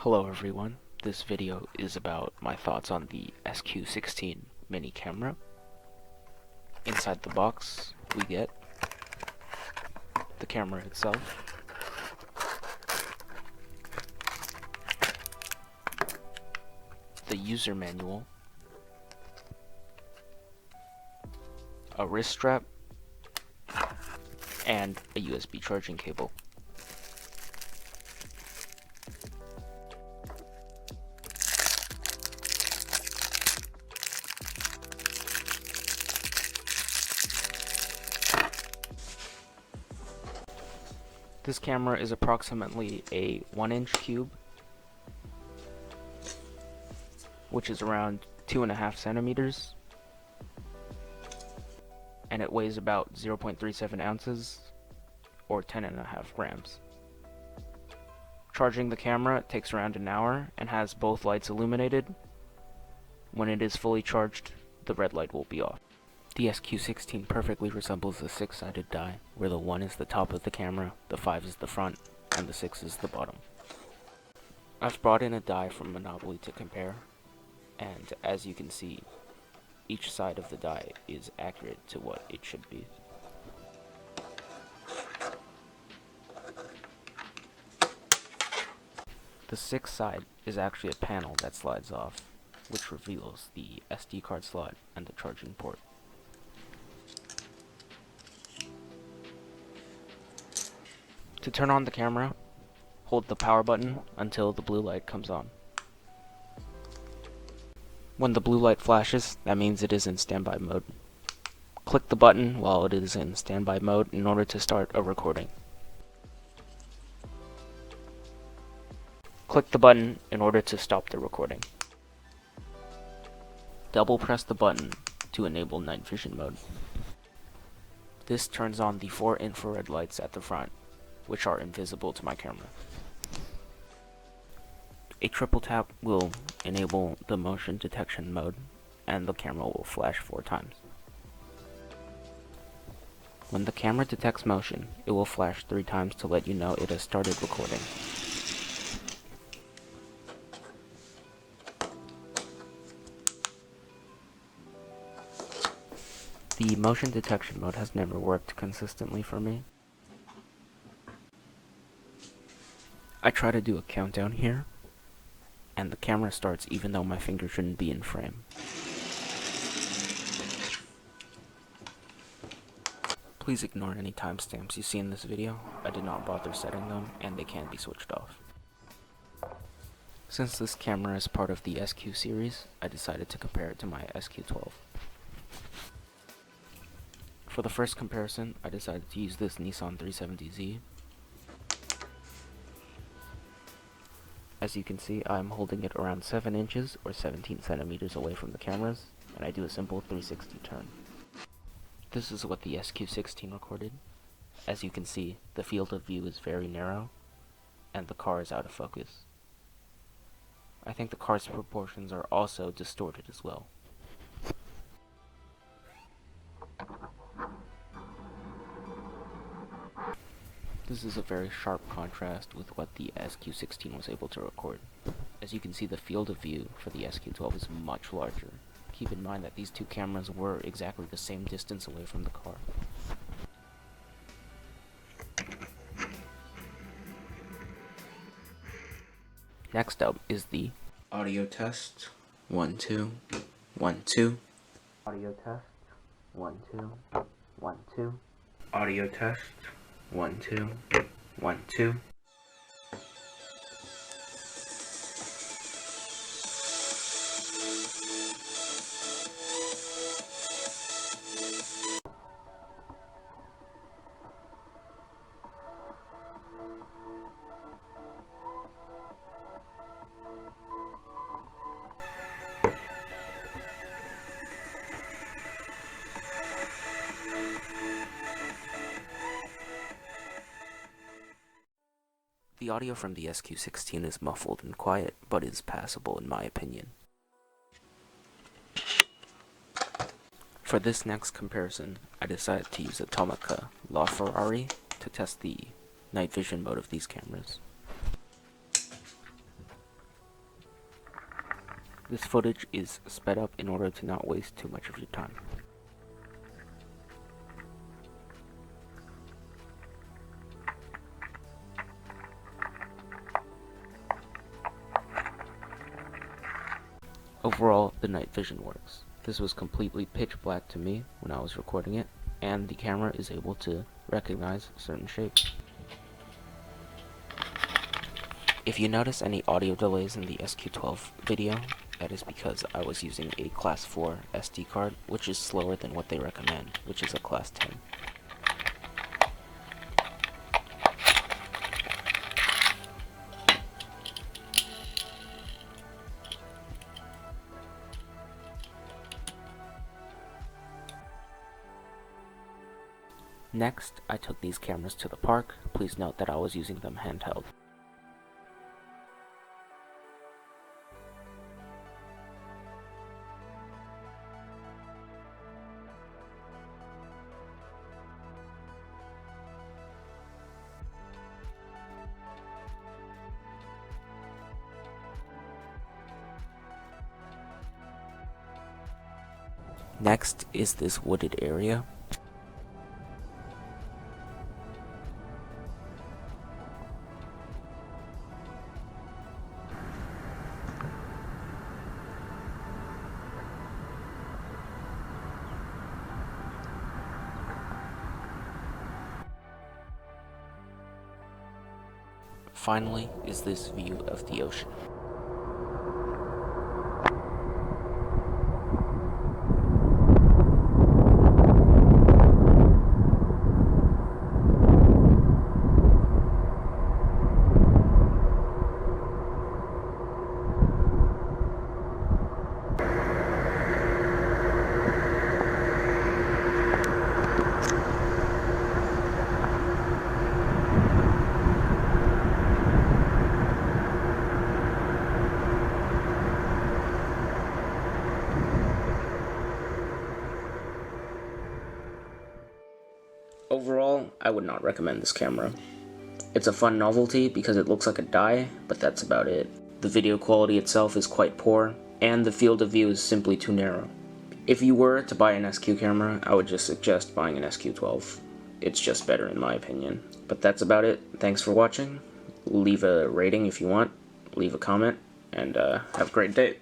Hello everyone, this video is about my thoughts on the SQ16 mini camera. Inside the box we get the camera itself, the user manual, a wrist strap, and a USB charging cable. This camera is approximately a 1-inch cube, which is around 2.5 centimeters, and it weighs about 0.37 ounces, or 10.5 grams. Charging the camera takes around an hour and has both lights illuminated. When it is fully charged, the red light will be off. The SQ16 perfectly resembles a 6-sided die, where the 1 is the top of the camera, the 5 is the front, and the 6 is the bottom. I've brought in a die from Monopoly to compare, and as you can see, each side of the die is accurate to what it should be. The 6th side is actually a panel that slides off, which reveals the SD card slot and the charging port. To turn on the camera, hold the power button until the blue light comes on. When the blue light flashes, that means it is in standby mode. Click the button while it is in standby mode in order to start a recording. Click the button in order to stop the recording. Double press the button to enable night vision mode. This turns on the 4 infrared lights at the front, which are invisible to my camera. A triple tap will enable the motion detection mode, and the camera will flash 4 times. When the camera detects motion, it will flash 3 times to let you know it has started recording. The motion detection mode has never worked consistently for me. I try to do a countdown here, and the camera starts even though my finger shouldn't be in frame. Please ignore any timestamps you see in this video. I did not bother setting them, and they can be switched off. Since this camera is part of the SQ series, I decided to compare it to my SQ12. For the first comparison, I decided to use this Nissan 370Z. As you can see, I'm holding it around 7 inches or 17 centimeters away from the cameras, and I do a simple 360 turn. This is what the SQ16 recorded. As you can see, the field of view is very narrow, and the car is out of focus. I think the car's proportions are also distorted as well. This is a very sharp contrast with what the SQ16 was able to record. As you can see, the field of view for the SQ12 is much larger. Keep in mind that these two cameras were exactly the same distance away from the car. Next up is the audio test. 1 2 1 2. Audio test. 1 2 1 2. Audio test. 1 2 1 2. The audio from the SQ16 is muffled and quiet, but is passable in my opinion. For this next comparison, I decided to use a Tomica LaFerrari to test the night vision mode of these cameras. This footage is sped up in order to not waste too much of your time. Overall, the night vision works. This was completely pitch black to me when I was recording it, and the camera is able to recognize certain shapes. If you notice any audio delays in the SQ12 video, that is because I was using a Class 4 SD card, which is slower than what they recommend, which is a Class 10. Next, I took these cameras to the park. Please note that I was using them handheld. Next is this wooded area. Finally is this view of the ocean. Overall, I would not recommend this camera. It's a fun novelty because it looks like a die, but that's about it. The video quality itself is quite poor, and the field of view is simply too narrow. If you were to buy an SQ camera, I would just suggest buying an SQ12. It's just better in my opinion. But that's about it. Thanks for watching. Leave a rating if you want, leave a comment, and have a great day.